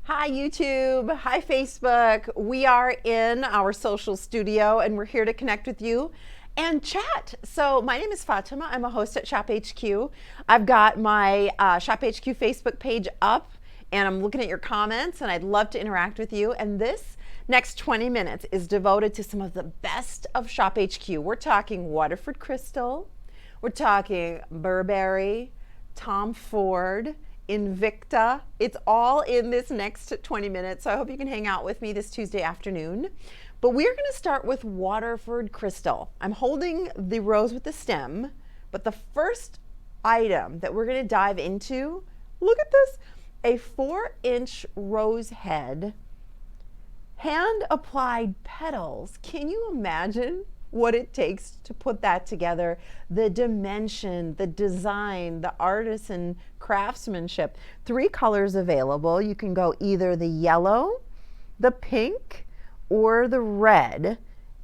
Hi YouTube, hi Facebook. We are in our social studio and we're here to connect with you and chat. So my name is Fatima. I'm a host at ShopHQ. I've got my ShopHQ Facebook page up and I'm looking at your comments and I'd love to interact with you. And this next 20 minutes is devoted to some of the best of ShopHQ. We're talking Waterford Crystal, we're talking Burberry, Tom Ford, Invicta. It's all in this next 20 minutes. So I hope you can hang out with me this Tuesday afternoon. But we're going to start with Waterford Crystal. I'm holding the rose with the stem, but the first item that we're going to dive into, look at this, a 4-inch rose head, hand applied petals. Can you imagine what it takes to put that together? The dimension, the design, the artisan craftsmanship. 3 colors available. You can go either the yellow, the pink, or the red.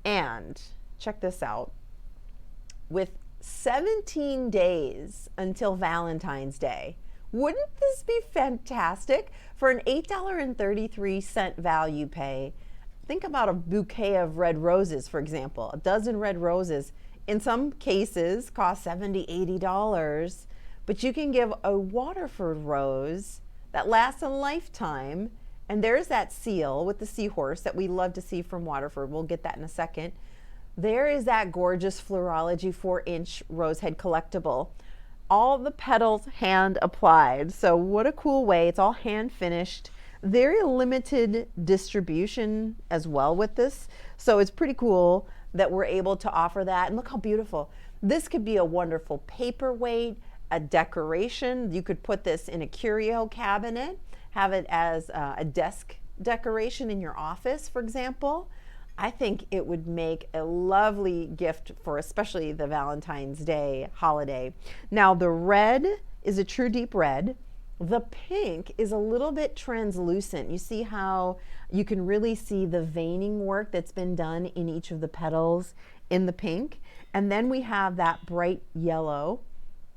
And check this out. With 17 days until Valentine's Day, wouldn't this be fantastic? For an $8.33 value pay, think about a bouquet of red roses, for example. A dozen red roses, in some cases, cost $70, $80, but you can give a Waterford rose that lasts a lifetime. And there's that seal with the seahorse that we love to see from Waterford. We'll get that in a second. There is that gorgeous Florology 4-inch rose head collectible. All the petals hand applied. So what a cool way. It's all hand finished. Very limited distribution as well with this. So it's pretty cool that we're able to offer that. And look how beautiful. This could be a wonderful paperweight, a decoration. You could put this in a curio cabinet, have it as a desk decoration in your office, for example. I think it would make a lovely gift for especially the Valentine's Day holiday. Now the red is a true deep red. The pink is a little bit translucent. You see how you can really see the veining work that's been done in each of the petals in the pink. And then we have that bright yellow.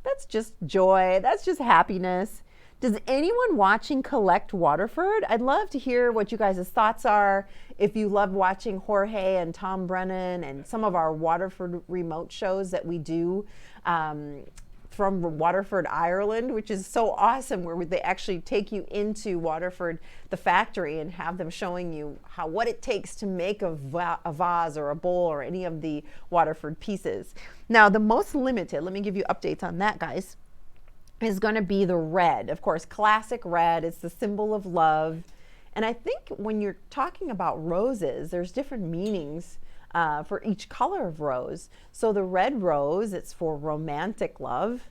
That's just joy. That's just happiness. Does anyone watching collect Waterford? I'd love to hear what you guys' thoughts are. If you love watching Jorge and Tom Brennan and some of our Waterford remote shows that we do from Waterford, Ireland, which is so awesome, where they actually take you into Waterford, the factory, and have them showing you what it takes to make a vase or a bowl or any of the Waterford pieces. Now, the most limited, let me give you updates on that, guys, is going to be the red. Of course, classic red. It's the symbol of love. And I think when you're talking about roses, there's different meanings for each color of rose. So the red rose, it's for romantic love.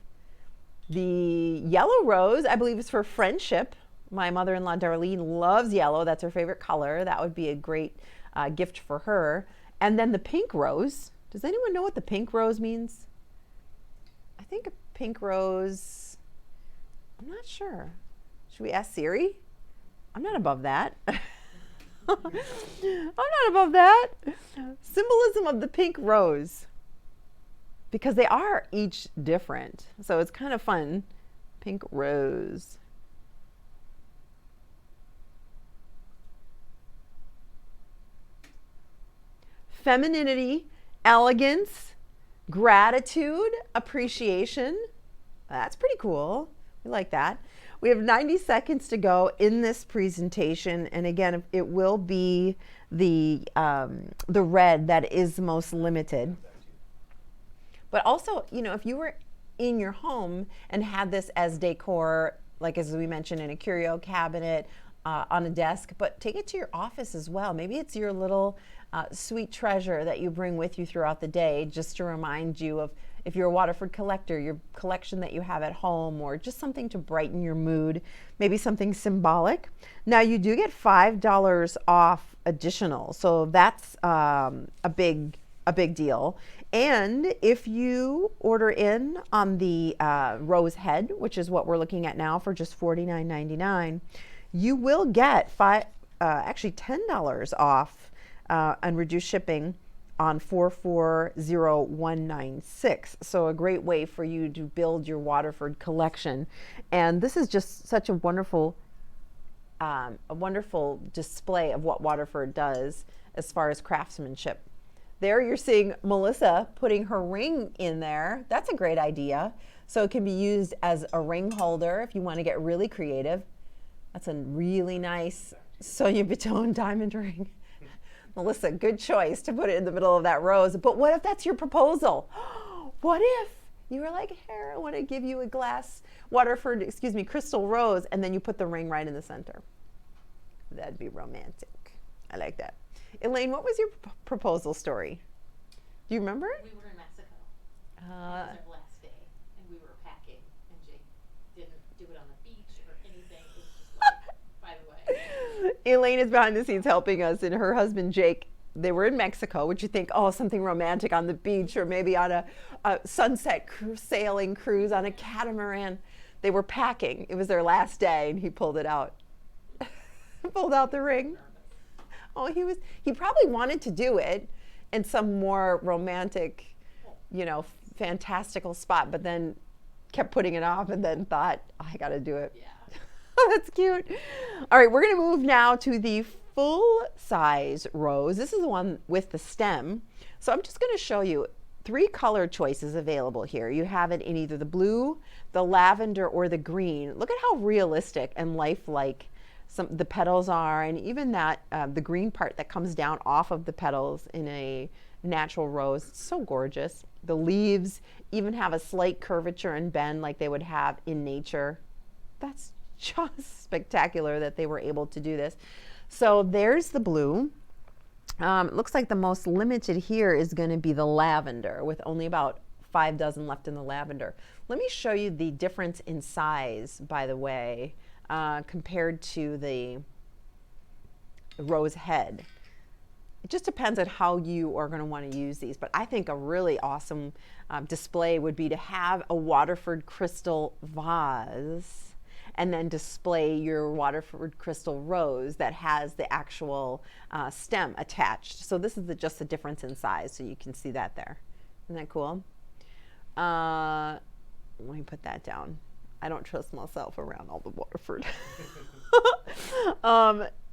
The yellow rose, I believe, is for friendship. My mother-in-law, Darlene, loves yellow. That's her favorite color. That would be a great gift for her. And then the pink rose. Does anyone know what the pink rose means? I think a pink rose, I'm not sure. Should we ask Siri? I'm not above that. I'm not above that. Symbolism of the pink rose, because they are each different. So it's kind of fun. Pink rose. Femininity, elegance, gratitude, appreciation. That's pretty cool. We like that. We have 90 seconds to go in this presentation, and again, it will be the red that is most limited. But also, you know, if you were in your home and had this as decor, like as we mentioned, in a curio cabinet, on a desk, but take it to your office as well. Maybe it's your little sweet treasure that you bring with you throughout the day, just to remind you of, if you're a Waterford collector, your collection that you have at home, or just something to brighten your mood, maybe something symbolic. Now you do get $5 off additional, so that's a big deal. And if you order in on the rose head, which is what we're looking at now for just $49.99, you will get actually $10 off and reduced shipping on 440196. So a great way for you to build your Waterford collection. And this is just such a wonderful a wonderful display of what Waterford does as far as craftsmanship. There you're seeing Melissa putting her ring in there. That's a great idea. So it can be used as a ring holder if you want to get really creative. That's a really nice Sonia Bitone diamond ring. Melissa, good choice to put it in the middle of that rose. But what if that's your proposal? What if you were like, here, I want to give you a glass Waterford, crystal rose, and then you put the ring right in the center? That'd be romantic. I like that. Elaine, what was your proposal story? Do you remember it? We were in Mexico. It was our last day, and we were packing, and Jake didn't do it on the beach or anything. It was just like, by the way. Elaine is behind the scenes helping us, and her husband, Jake, they were in Mexico, which you think, oh, something romantic on the beach or maybe on a sunset sailing cruise on a catamaran. They were packing. It was their last day, and he pulled it out. Pulled out the ring. Oh, he probably wanted to do it in some more romantic, fantastical spot, but then kept putting it off and then thought, oh, I got to do it. Yeah. That's cute. All right, we're going to move now to the full size rose. This is the one with the stem. So I'm just going to show you 3 color choices available here. You have it in either the blue, the lavender, or the green. Look at how realistic and lifelike the petals are, and even that the green part that comes down off of the petals in a natural rose. It's so gorgeous. The leaves even have a slight curvature and bend like they would have in nature. That's just spectacular that they were able to do this. So there's the blue. It looks like the most limited here is going to be the lavender, with only about 5 dozen left in the lavender. Let me show you the difference in size, by the way, compared to the rose head. It just depends on how you are going to want to use these, but I think a really awesome display would be to have a Waterford Crystal vase and then display your Waterford Crystal rose that has the actual stem attached. So this is just the difference in size, so you can see that there. Isn't that cool? Let me put that down. I don't trust myself around all the Waterford.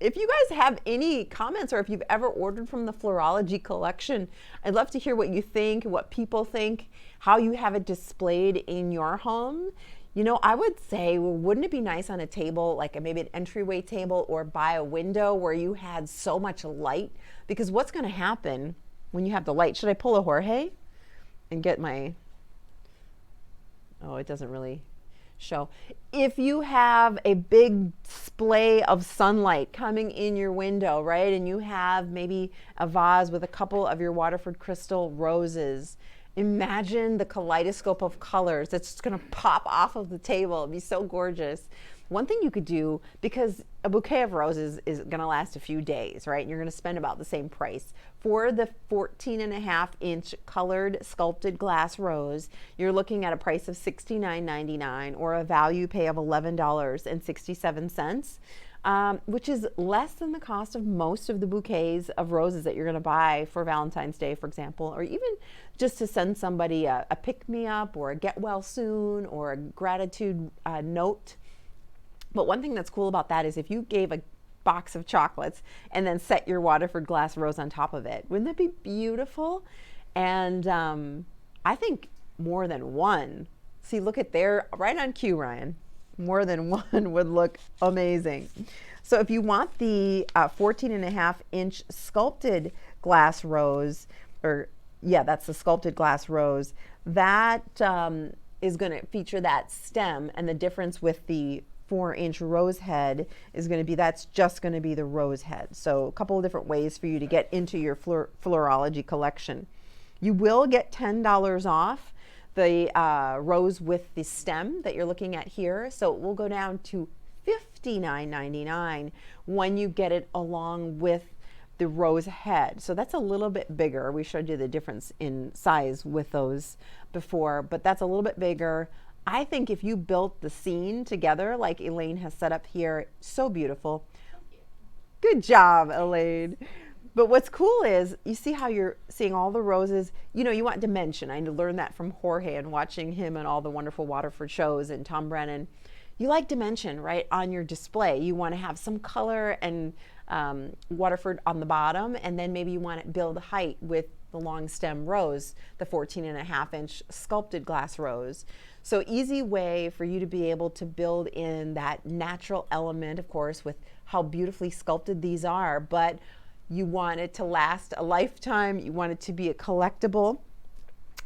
If you guys have any comments, or if you've ever ordered from the Florology collection, I'd love to hear what you think, what people think, how you have it displayed in your home. I would say, well, wouldn't it be nice on a table, like maybe an entryway table or by a window where you had so much light? Because what's going to happen when you have the light? Should I pull a Jorge and get my, oh, it doesn't really show. If you have a big display of sunlight coming in your window, right, and you have maybe a vase with a couple of your Waterford Crystal roses, imagine the kaleidoscope of colors that's just going to pop off of the table. It'd be so gorgeous. One thing you could do, because a bouquet of roses is going to last a few days, right? And you're going to spend about the same price. For the 14.5-inch colored sculpted glass rose, you're looking at a price of $69.99 or a value pay of $11.67, which is less than the cost of most of the bouquets of roses that you're going to buy for Valentine's Day, for example, or even just to send somebody a pick-me-up or a get well soon or a gratitude note. But one thing that's cool about that is if you gave a box of chocolates and then set your Waterford glass rose on top of it, wouldn't that be beautiful? And I think more than one. See, look at there, right on cue, Ryan. More than one would look amazing. So if you want the 14.5-inch sculpted glass rose, that's the sculpted glass rose, that is going to feature that stem, and the difference with the 4-inch rose head is going to be, that's just going to be the rose head. So a couple of different ways for you to get into your Florology collection. You will get $10 off the rose with the stem that you're looking at here. So it will go down to $59.99 when you get it along with the rose head. So that's a little bit bigger. We showed you the difference in size with those before, but that's a little bit bigger. I think if you built the scene together like Elaine has set up here, so beautiful. Good job, Elaine. But what's cool is you see how you're seeing all the roses. You want dimension. I learned that from Jorge and watching him and all the wonderful Waterford shows and Tom Brennan. you like dimension, right, on your display. You want to have some color and Waterford on the bottom, and then maybe you want to build height with the long stem rose, the 14.5-inch sculpted glass rose. So easy way for you to be able to build in that natural element, of course, with how beautifully sculpted these are, but you want it to last a lifetime. You want it to be a collectible.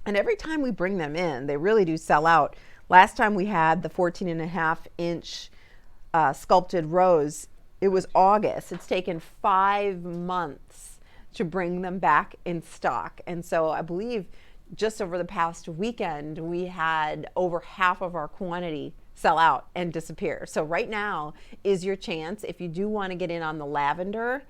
And every time we bring them in, they really do sell out. Last time we had the 14.5-inch sculpted rose, it was August. It's taken 5 months to bring them back in stock. And so I believe just over the past weekend, we had over half of our quantity sell out and disappear. So right now is your chance. If you do want to get in on the lavender,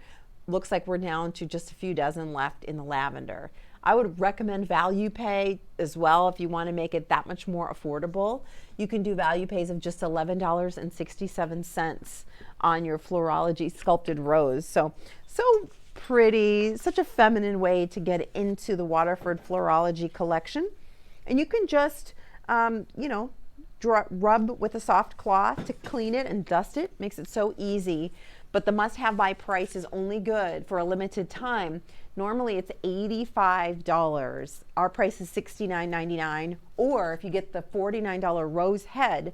looks like we're down to just a few dozen left in the lavender. I would recommend value pay as well if you want to make it that much more affordable. You can do value pays of just $11.67 on your Florology sculpted rose. So pretty, such a feminine way to get into the Waterford Florology collection. And you can just, rub with a soft cloth to clean it and dust it. Makes it so easy. But the must-have by price is only good for a limited time. Normally it's $85. Our price is $69.99. Or if you get the $49 rose head,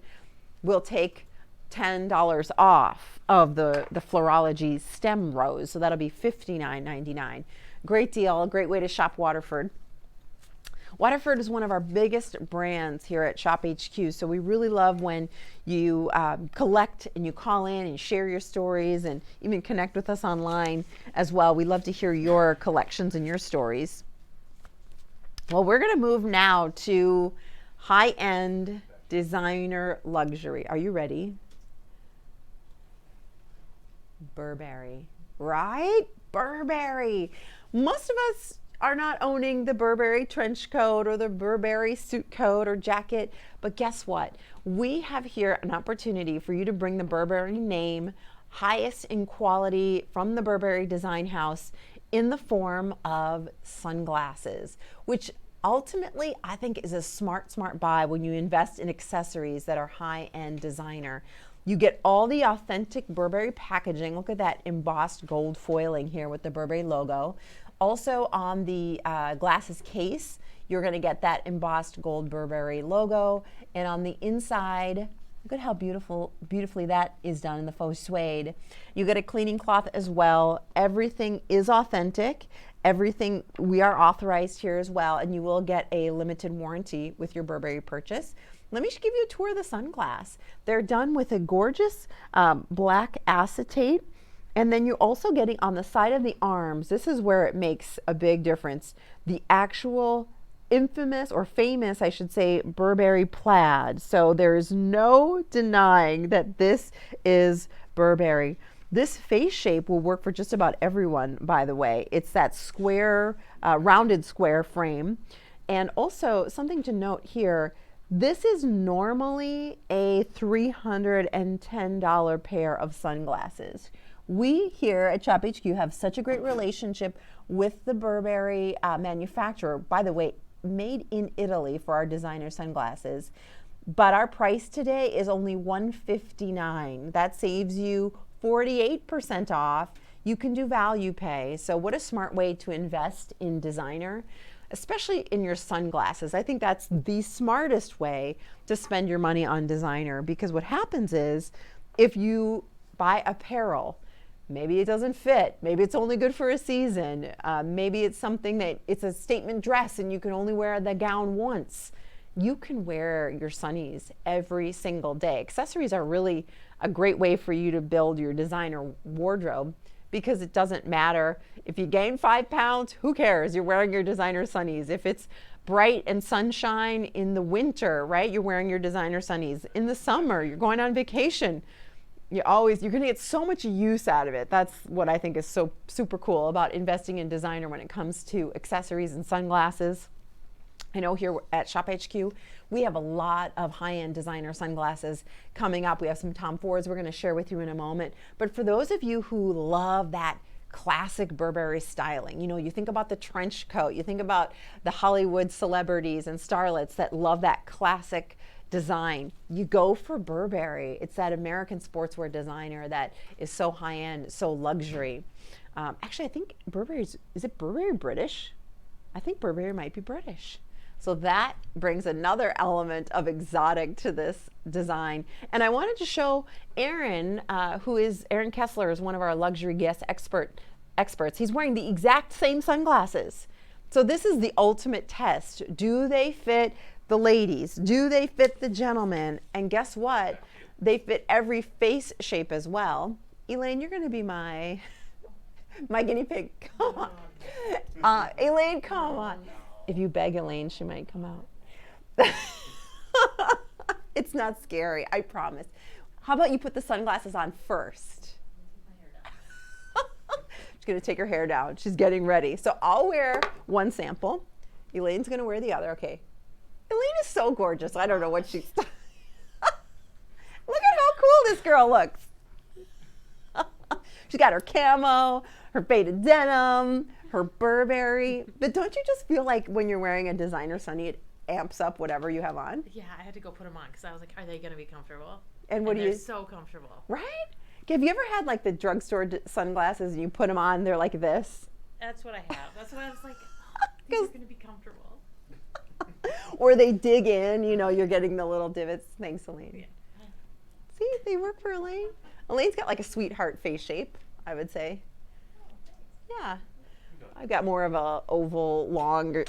we'll take $10 off of the Florology stem rose. So that'll be $59.99. Great deal, a great way to shop Waterford. Waterford is one of our biggest brands here at ShopHQ, so we really love when you collect and you call in and share your stories and even connect with us online as well. We love to hear your collections and your stories. Well, we're going to move now to high-end designer luxury. Are you ready? Burberry, right? Burberry. Most of us are not owning the Burberry trench coat or the Burberry suit coat or jacket, but guess what? We have here an opportunity for you to bring the Burberry name, highest in quality from the Burberry design house, in the form of sunglasses, which ultimately I think is a smart buy when you invest in accessories that are high-end designer. You get all the authentic Burberry packaging. Look at that embossed gold foiling here with the Burberry logo. Also on the glasses case, you're going to get that embossed gold Burberry logo. And on the inside, look at how beautifully that is done in the faux suede. You get a cleaning cloth as well. Everything is authentic. Everything, we are authorized here as well, and you will get a limited warranty with your Burberry purchase. Let me give you a tour of the sunglass. They're done with a gorgeous black acetate. And then you're also getting on the side of the arms, this is where it makes a big difference, the actual infamous or famous, I should say, Burberry plaid. So there's no denying that this is Burberry. This face shape will work for just about everyone, by the way. It's that square, rounded square frame. And also something to note here, this is normally a $310 pair of sunglasses. We here at ShopHQ have such a great relationship with the Burberry manufacturer, by the way, made in Italy for our designer sunglasses. But our price today is only $159. That saves you 48% off. You can do value pay. So what a smart way to invest in designer, especially in your sunglasses. I think that's the smartest way to spend your money on designer, because what happens is if you buy apparel, maybe it doesn't fit. Maybe it's only good for a season. Maybe it's something that it's a statement dress and you can only wear the gown once. You can wear your sunnies every single day. Accessories are really a great way for you to build your designer wardrobe, because it doesn't matter if you gain 5 pounds, who cares? You're wearing your designer sunnies. If it's bright and sunshine in the winter, right? You're wearing your designer sunnies. In the summer, you're going on vacation. You're going to get so much use out of it. That's what I think is so super cool about investing in designer when it comes to accessories and sunglasses. I know here at ShopHQ, we have a lot of high-end designer sunglasses coming up. We have some Tom Fords we're going to share with you in a moment. But for those of you who love that classic Burberry styling, you think about the trench coat, you think about the Hollywood celebrities and starlets that love that classic, design, you go for Burberry. It's that American sportswear designer that is so high-end, so luxury. Actually, I think is it Burberry British? I think Burberry might be British. So that brings another element of exotic to this design. And I wanted to show Aaron, Aaron Kessler is one of our luxury guest experts. He's wearing the exact same sunglasses. So this is the ultimate test. Do they fit the ladies? Do they fit the gentlemen? And guess what? They fit every face shape as well. Elaine, you're going to be my guinea pig. Come on. Elaine, come on. If you beg Elaine, she might come out. It's not scary, I promise. How about you put the sunglasses on first? She's going to take her hair down. She's getting ready. So I'll wear one sample. Elaine's going to wear the other. Okay. Elaine is so gorgeous. I don't know what she's... Look at how cool this girl looks. She's got her camo, her faded denim, her Burberry. But don't you just feel like when you're wearing a designer sunny, it amps up whatever you have on? Yeah, I had to go put them on because I was like, are they going to be comfortable? And what do you... They're so comfortable. Right? Have you ever had like the drugstore sunglasses and you put them on, they're like this? That's what I have. That's why I was like, oh, these are going to be comfortable. Or they dig in, you're getting the little divots. Thanks, Elaine. Yeah. See, they work for Elaine. Elaine's got like a sweetheart face shape, I would say. Yeah. I've got more of a oval, longer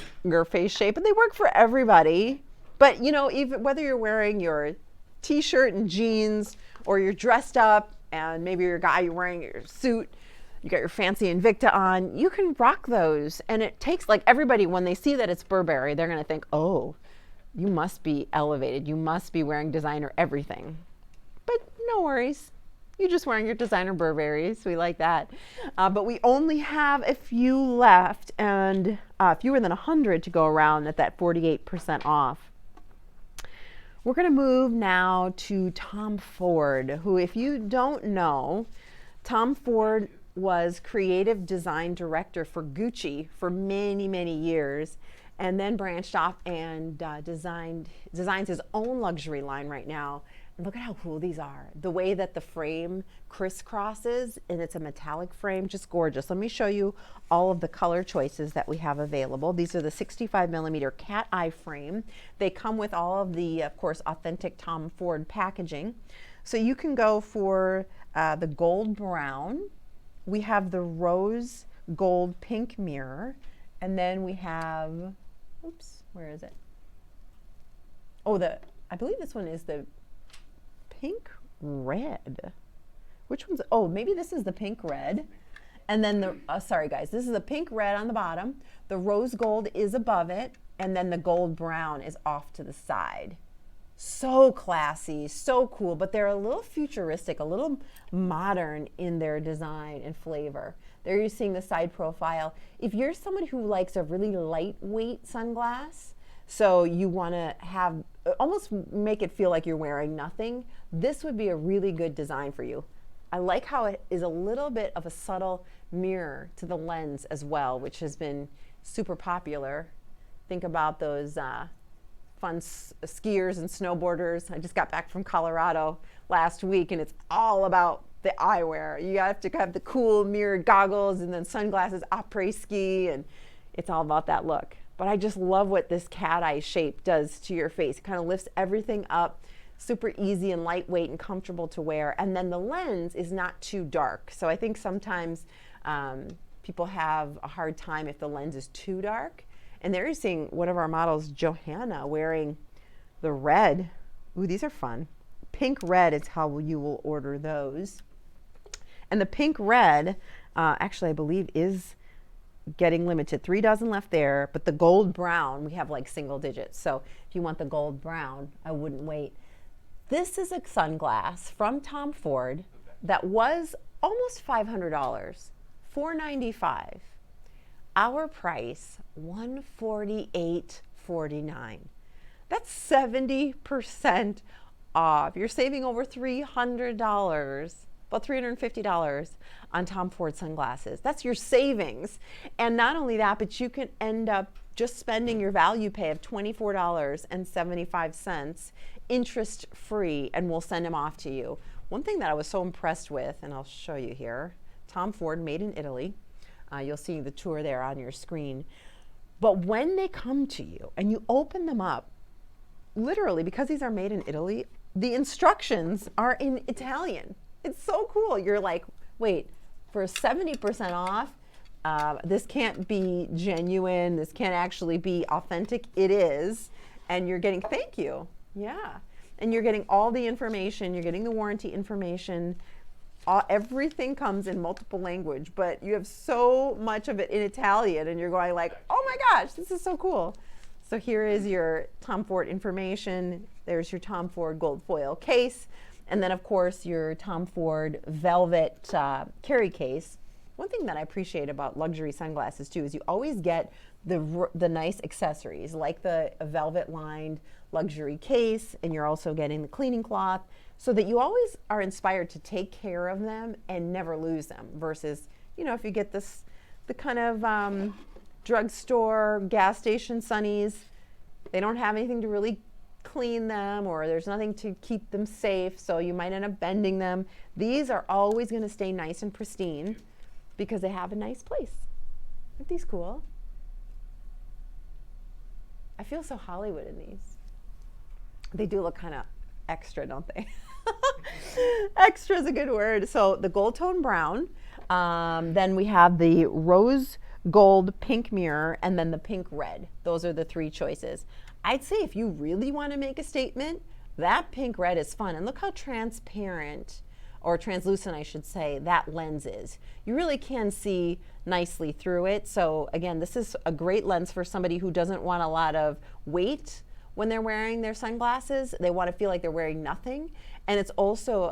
face shape, and they work for everybody. But, even whether you're wearing your t-shirt and jeans or you're dressed up and maybe you're a guy, you're wearing your suit, you got your fancy Invicta on, you can rock those. And it takes, like, everybody, when they see that it's Burberry, they're going to think, oh, you must be elevated. You must be wearing designer everything. But no worries. You're just wearing your designer Burberrys. We like that. But we only have a few left, and fewer than 100 to go around at that 48% off. We're going to move now to Tom Ford, who, if you don't know, Tom Ford was creative design director for Gucci for many, many years, and then branched off and designs his own luxury line right now. And look at how cool these are. The way that the frame crisscrosses, and it's a metallic frame, just gorgeous. Let me show you all of the color choices that we have available. These are the 65mm cat eye frame. They come with all of the, of course, authentic Tom Ford packaging. So you can go for the gold brown. We have the rose gold pink mirror. And then we have, oops, where is it? Oh, I believe this one is the pink red. Which one's, oh, maybe this is the pink red. And then sorry guys, this is the pink red on the bottom. The rose gold is above it. And then the gold brown is off to the side. So classy, so cool, but they're a little futuristic, a little modern in their design and flavor. There you're seeing the side profile. If you're someone who likes a really lightweight sunglass, so you want to have, almost make it feel like you're wearing nothing, this would be a really good design for you. I like how it is a little bit of a subtle mirror to the lens as well, which has been super popular. Think about those fun skiers and snowboarders. I just got back from Colorado last week, and it's all about the eyewear. You have to have the cool mirrored goggles and then sunglasses, après ski, and it's all about that look. But I just love what this cat eye shape does to your face. It kind of lifts everything up, super easy and lightweight and comfortable to wear. And then the lens is not too dark. So I think sometimes people have a hard time if the lens is too dark. And there you're seeing one of our models, Johanna, wearing the red. Ooh, these are fun. Pink red is how you will order those. And the pink red, actually, I believe is getting limited. 3 dozen left there, but the gold brown, we have like single digits. So if you want the gold brown, I wouldn't wait. This is a sunglass from Tom Ford that was almost $500, $495. Our price, $148.49. That's 70% off. You're saving over $300 about $350 on Tom Ford sunglasses. That's your savings. And not only that, but you can end up just spending your value pay of $24.75 interest free, and we'll send them off to you. One thing that I was so impressed with, and I'll show you here, Tom Ford, made in Italy. You'll see the tour there on your screen. But when they come to you and you open them up, literally, because these are made in Italy, the instructions are in Italian. It's so cool. You're like, wait, for 70% off, this can't be genuine. This can't actually be authentic. It is. And you're getting, thank you. Yeah. And you're getting all the information. You're getting the warranty information. Everything comes in multiple language, but you have so much of it in Italian, and you're going like, oh my gosh, this is so cool. So here is your Tom Ford information. There's your Tom Ford gold foil case. And then of course your Tom Ford velvet carry case. One thing that I appreciate about luxury sunglasses too is you always get the nice accessories, like the velvet lined luxury case, and you're also getting the cleaning cloth, so that you always are inspired to take care of them and never lose them, versus, you know, if you get the kind of drugstore, gas station sunnies, they don't have anything to really clean them, or there's nothing to keep them safe, so you might end up bending them. These are always going to stay nice and pristine because they have a nice place. Aren't these cool? I feel so Hollywood in these. They do look kind of extra, don't they? Extra is a good word. So the gold tone brown, then we have the rose gold pink mirror, and then the pink red. Those are the three choices. I'd say if you really want to make a statement, that pink red is fun. And look how transparent, or translucent I should say, that lens is. You really can see nicely through it. So again, this is a great lens for somebody who doesn't want a lot of weight when they're wearing their sunglasses. They want to feel like they're wearing nothing. And it's also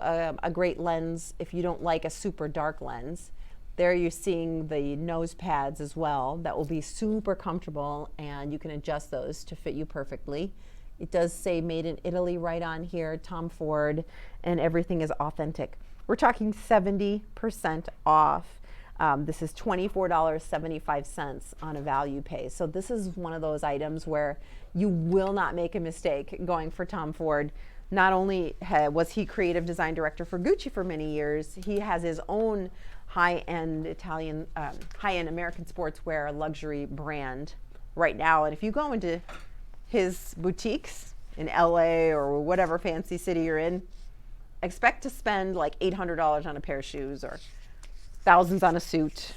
a great lens if you don't like a super dark lens. There you're seeing the nose pads as well that will be super comfortable, and you can adjust those to fit you perfectly. It does say made in Italy right on here, Tom Ford, and everything is authentic. We're talking 70% off. This is $24.75 on a value pay. So this is one of those items where you will not make a mistake going for Tom Ford. Not only was he creative design director for Gucci for many years, he has his own high-end high-end American sportswear luxury brand right now. And if you go into his boutiques in LA or whatever fancy city you're in, expect to spend like $800 on a pair of shoes or thousands on a suit.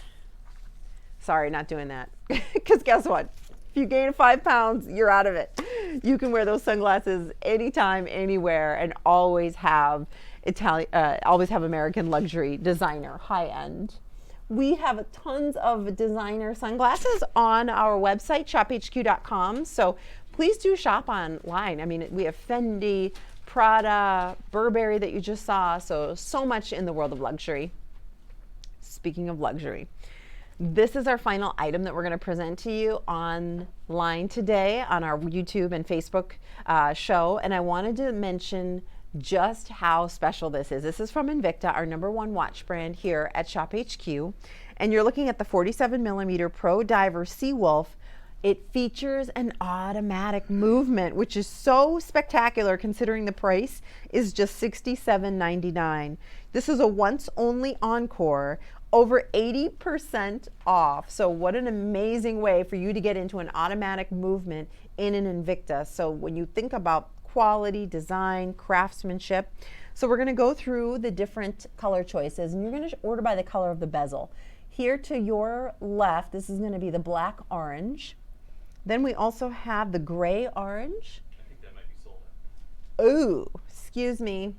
Sorry, not doing that. Because guess what? If you gain 5 pounds, you're out of it. You can wear those sunglasses anytime, anywhere, and always have American luxury designer, high end. We have tons of designer sunglasses on our website, shophq.com. So please do shop online. I mean, we have Fendi, Prada, Burberry that you just saw. So much in the world of luxury. Speaking of luxury, this is our final item that we're going to present to you online today on our YouTube and Facebook show. And I wanted to mention just how special this is. This is from Invicta, our #1 watch brand here at ShopHQ. And you're looking at the 47mm Pro Diver Seawolf. It features an automatic movement, which is so spectacular considering the price is just $67.99. This is a once only encore, over 80% off. So what an amazing way for you to get into an automatic movement in an Invicta. So when you think about quality, design, craftsmanship, so we're going to go through the different color choices, and you're going to order by the color of the bezel. Here to your left, this is going to be the black orange. Then we also have the gray orange. I think that might be sold out. Ooh, excuse me.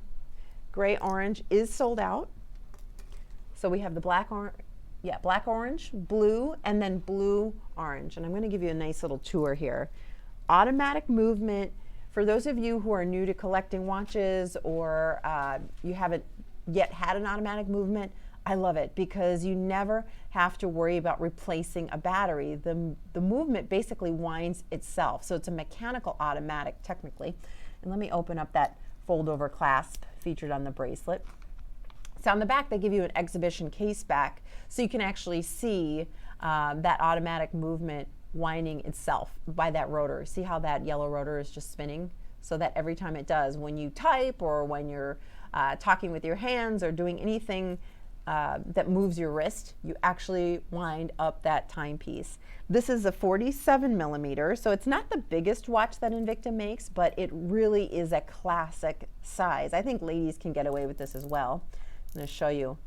Gray orange is sold out. So we have the black orange, blue, and then blue orange. And I'm going to give you a nice little tour here. Automatic movement. For those of you who are new to collecting watches, or you haven't yet had an automatic movement, I love it because you never have to worry about replacing a battery. The movement basically winds itself. So it's a mechanical automatic technically. And let me open up that fold over clasp featured on the bracelet. So on the back, they give you an exhibition case back so you can actually see that automatic movement winding itself by that rotor. See how that yellow rotor is just spinning? So that every time it does, when you type or when you're talking with your hands or doing anything that moves your wrist, you actually wind up that timepiece. This is a 47 millimeter, so it's not the biggest watch that Invicta makes, but it really is a classic size. I think ladies can get away with this as well. I'm going to show you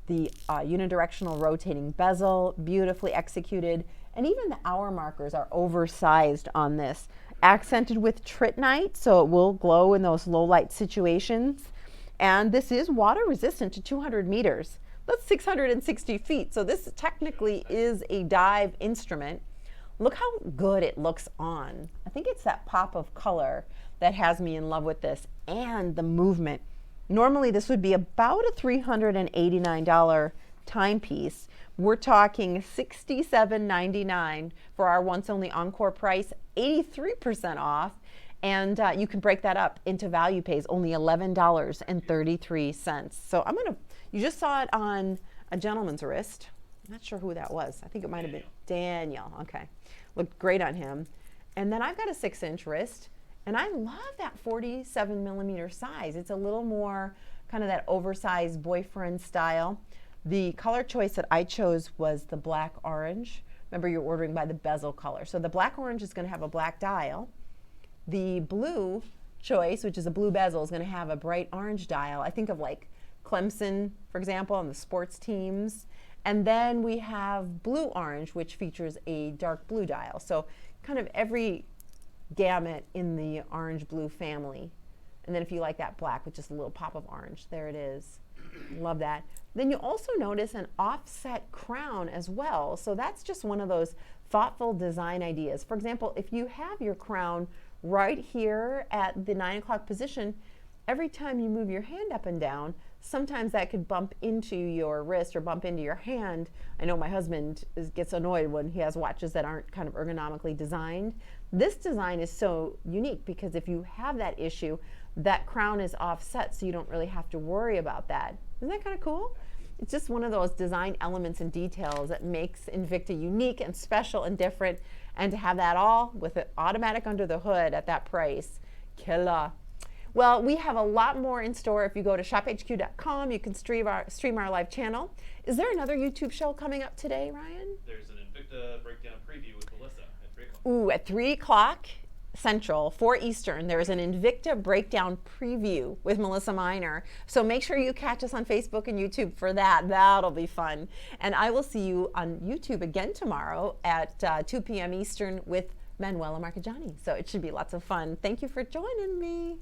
the unidirectional rotating bezel, beautifully executed, and even the hour markers are oversized on this. Accented with tritnite, so it will glow in those low light situations. And this is water resistant to 200 meters. That's 660 feet. So this technically is a dive instrument. Look how good it looks on. I think it's that pop of color that has me in love with this, and the movement. Normally this would be about a $389 timepiece. We're talking $67.99 for our once only encore price, 83% off. And you can break that up into value pays, only $11.33. So you just saw it on a gentleman's wrist. I'm not sure who that was. I think it might have been Daniel. Okay. Looked great on him. And then I've got a 6-inch wrist, and I love that 47 millimeter size. It's a little more kind of that oversized boyfriend style. The color choice that I chose was the black orange. Remember, you're ordering by the bezel color. So the black orange is going to have a black dial. The blue choice, which is a blue bezel, is going to have a bright orange dial. I think of like Clemson, for example, on the sports teams. And then we have blue orange, which features a dark blue dial. So kind of every gamut in the orange blue family. And then if you like that black with just a little pop of orange, there it is. Love that. Then you also notice an offset crown as well. So that's just one of those thoughtful design ideas. For example, if you have your crown right here at the 9 o'clock position, every time you move your hand up and down, sometimes that could bump into your wrist or bump into your hand. I know my husband gets annoyed when he has watches that aren't kind of ergonomically designed. This design is so unique because if you have that issue, that crown is offset, so you don't really have to worry about that. Isn't that kind of cool? It's just one of those design elements and details that makes Invicta unique and special and different. And to have that all with it automatic under the hood at that price, killer. Well, we have a lot more in store. If you go to shophq.com, you can stream our live channel. Is there another YouTube show coming up today, Ryan? There's an Invicta breakdown preview with Melissa at 3 o'clock. Ooh, at 3 o'clock Central, 4 Eastern, there's an Invicta breakdown preview with Melissa Miner. So make sure you catch us on Facebook and YouTube for that. That'll be fun. And I will see you on YouTube again tomorrow at 2 p.m. Eastern with Manuela Marchigiani. So it should be lots of fun. Thank you for joining me.